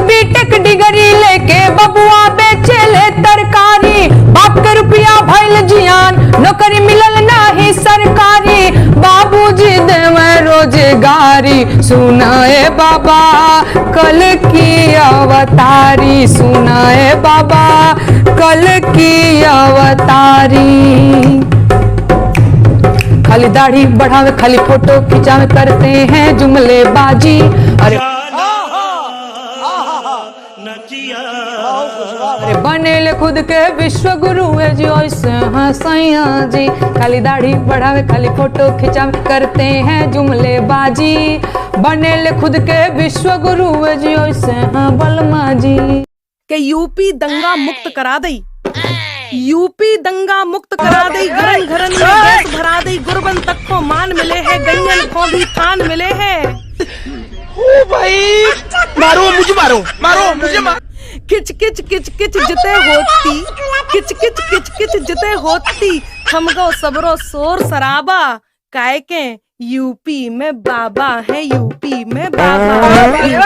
BTech degree लेके बबुआ बेचे ले तरकारी, बाप के रुपया भइल जियान, नौकरी मिलल नाही सरकारी, बाबूजी देवे रोजगारी, सुनाए बाबा कल की अवतारी, सुनाए बाबा कल की अवतारी। खाली दाढ़ी बढ़ावे, खाली फोटो खिंचावे, करते हैं जुमलेबाजी। अरे बनेले खुद के विश्व गुरु है जी, ऐसे हाँ सैया जी। खाली दाढ़ी बढ़ावे, खाली फोटो खिंचावे, करते हैं जुमलेबाजी, बनेले खुद के विश्व गुरु है जी, ऐसे हाँ बलमा जी। के यूपी दंगा मुक्त करा दई, यूपी दंगा मुक्त करा दई, घरन घरन में गैस भरा दई, गुरबन तक को मान मिले हैं, गैयन को भी थान मिले हैं। ओ भाई मारो मुझे, मारो मुझे, किच किच किच किच जिते होती, किच किच किच किच जिते होती, हमको सबरो शोर शराबा, काय के यूपी में बाबा है, यूपी में बाबा।